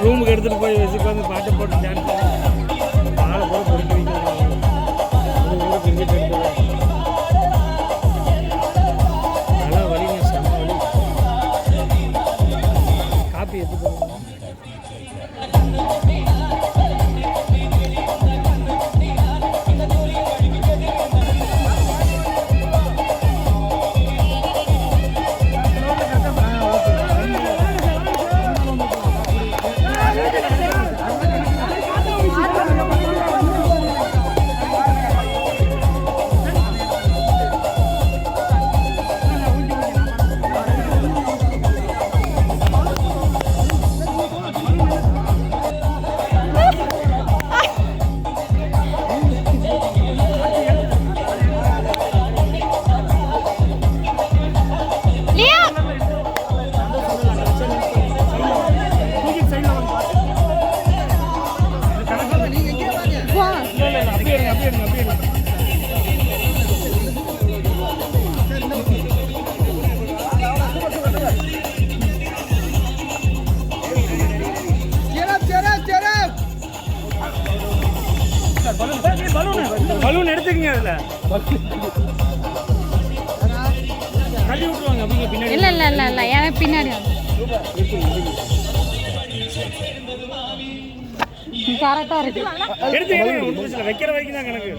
ரூமுக்கு எடுத்துகிட்டு போய் வச்சுக்கு வந்து பாட்டை போட்டு டான்ஸ் ஆளை போல பொறுக்கி வைக்கிறாங்க. கிரிக்கெட் எடுத்து நல்லா வலிங்க, செம்ம வலி. காப்பி எடுத்து பலூன் எடுத்துக்கங்க. அதில் கட்டி விட்டுருவாங்க அப்படிங்க பின்னாடி. இல்லை இல்லை இல்லை இல்லை எனக்கு பின்னாடி கரெக்டாக இருக்கு. எடுத்துக்கங்க, வைக்கிற வரைக்கும் தான் கணக்கு.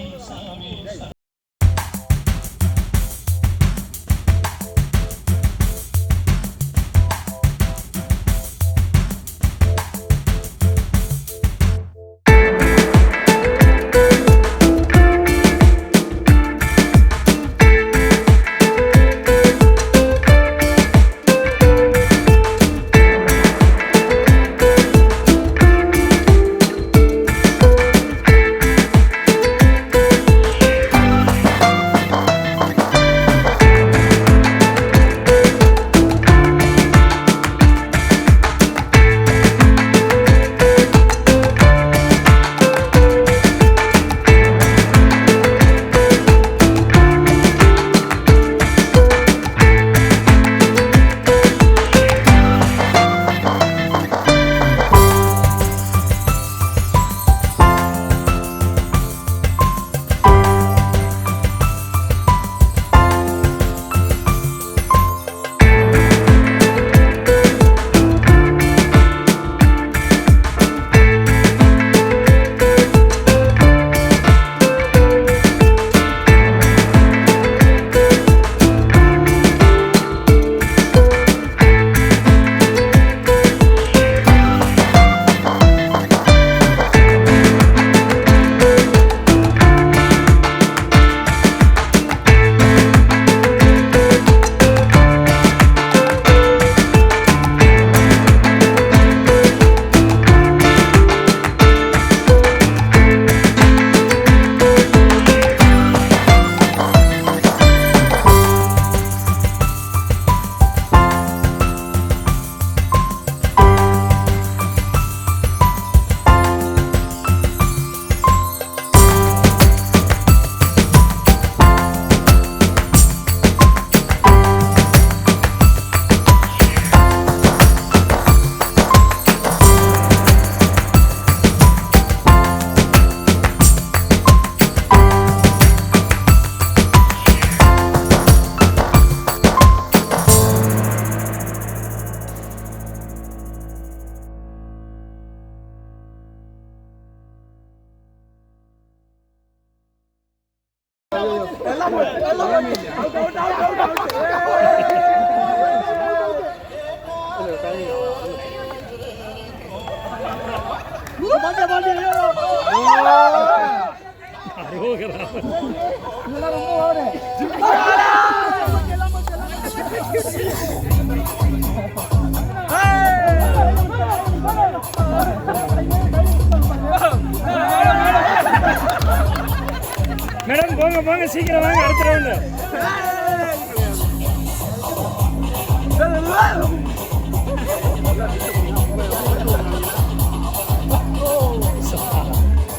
மேடம் போங்க போங்க சீக்கிரம் வாங்க அடுத்த ரவுண்டு.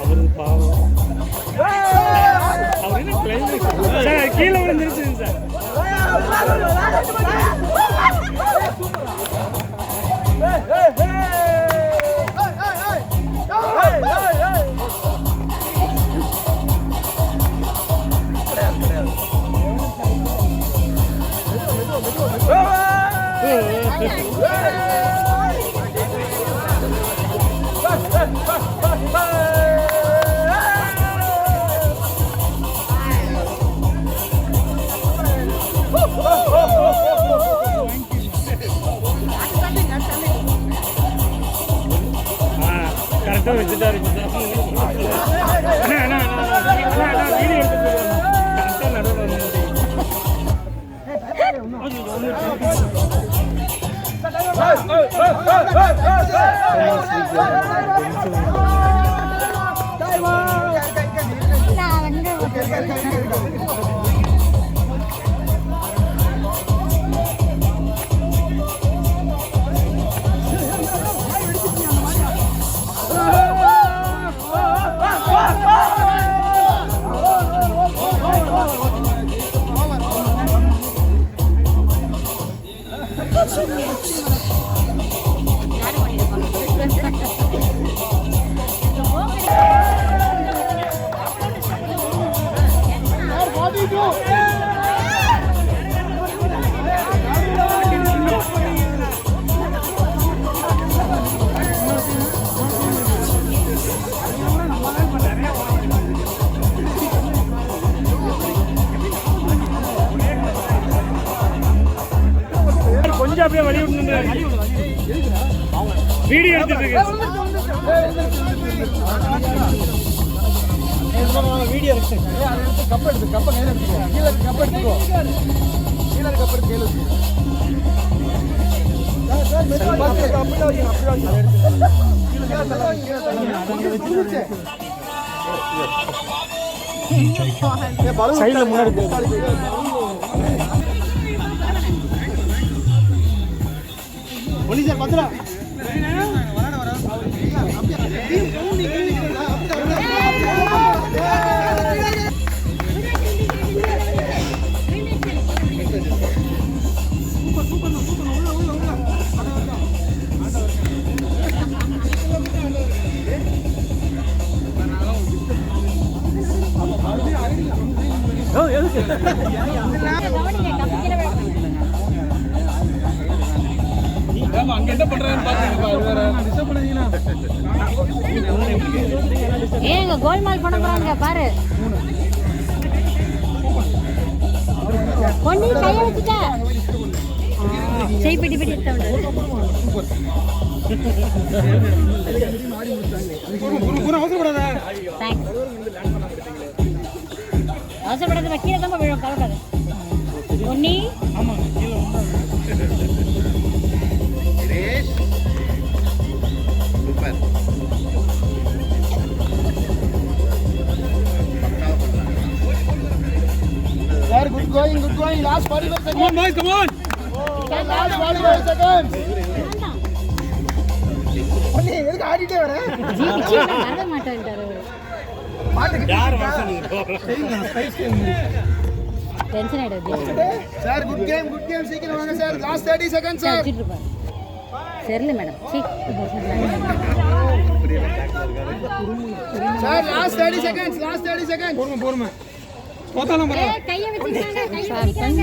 அவரு பாவம் அவர் என்ன கிளைமேக்ஸ் சார் கீழே விழுந்துருச்சுங்க சார். கரெக்டாக வச்சுட்டாரு வீடியோ எடுத்து கரெக்டாக நடுவில் கொஞ்சம் அப்படியே வழி விட்டு வீடியோ எடுத்துட்டு இருக்கு வீடியோ கப் எடுத்து கப்பை நேரம் எடுத்துக்கோ கீழே கப் எடுத்துக்கோ கீழே கப் எடுத்து கீழே சைடில் முன்னாடி போலீஸார் பத்திரா அங்க என்ன பண்றாங்கன்னு ஏங்க கோல்மால் பண்ண போறாங்க பாரு. பொண்ணு கைய வச்சுட்ட செய் பிடி பிடி எடுத்து அவசரப்படாத கீழே தான் விழும் கலக்காது பொன்னி. ஆமா கீழே super Sir, good going. Last 45 seconds. Come on, boys, come on. Last 45 seconds. ஒண்ணே எதுக்கு ஆடிட்டே வர? ஜிஜி வர மாட்டான்டாரு. யார் வாசனை டென்ஷன் ஆயிடுது. Sir, good game. சீக்கிரம் வாங்க sir. Last 30 seconds sir. சரில மேடம். Sir, last 30 seconds. போறோம். போதாலாம் பரவா. ஏய் கைய வச்சிட்டாங்க.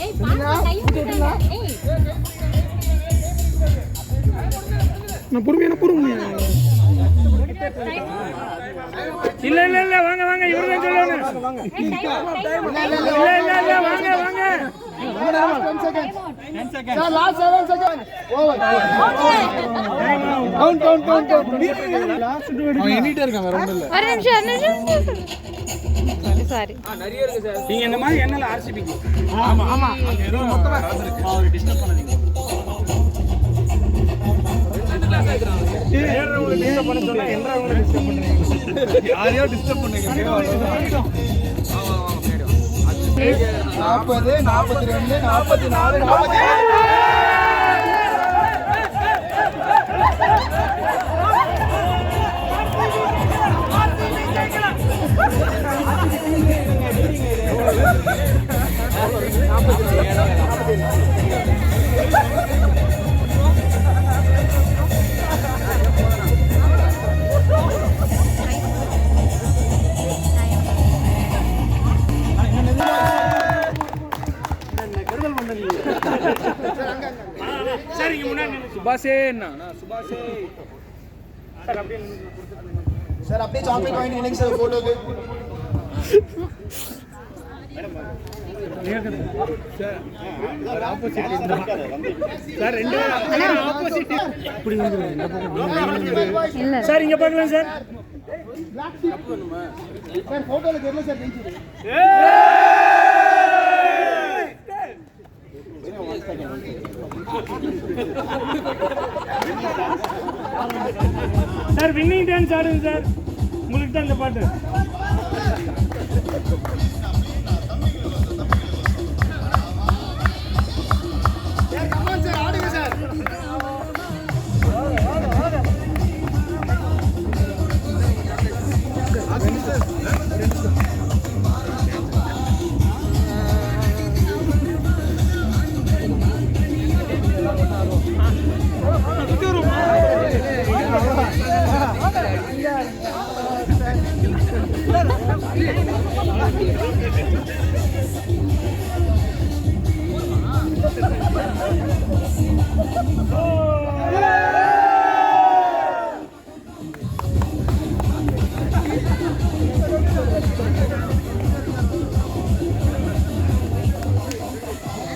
ஏய் பாப்பா கைய வச்சிட்டாங்க. ஏய் நான் பொறுமையா. இல்ல வாங்க இவரே சொல்லுங்க. இல்ல வாங்க. Last 10 seconds. Sir, last 7 seconds. Over. Count. அவன் எண்ணிட்டே இருக்கான் வேற ஒண்ணும் இல்ல. ஒரு நிமிஷம். சாரி. நிறைய இருக்கு சார். நீங்க இந்த மாதிரி என்னல ஆர்சிபிக்கு. ஆமா. ஏதோ மொத்தமா அவர் டிஸ்டர்ப் பண்ணாதீங்க. ஏறவங்க டிஸ்டர்ப் பண்ண சொன்னா என்னறவங்க டிஸ்டர்ப் பண்றீங்க. யாரையோ டிஸ்டர்ப் பண்ணீங்க. 40 42 44 45 சரிங்க முன்னாடி சுபாஷே. சார் அப்படியே சாக்லேட் வாங்கி நினைங்க சார் போட்டோக்கு. சார் ஆப்போசிட் சார் ரெண்டு ஆப்போசிட் இப்படி வந்துருங்க இந்த பக்கம் இல்ல சார் இங்க பார்க்கலாம் சார் சார் போட்டோல தெரியல சார் ஜெயிச்சது. சார் வின்னிங் டான்ஸ் ஆடுங்க சார் உங்களுக்கு தான் இந்த பாட்டு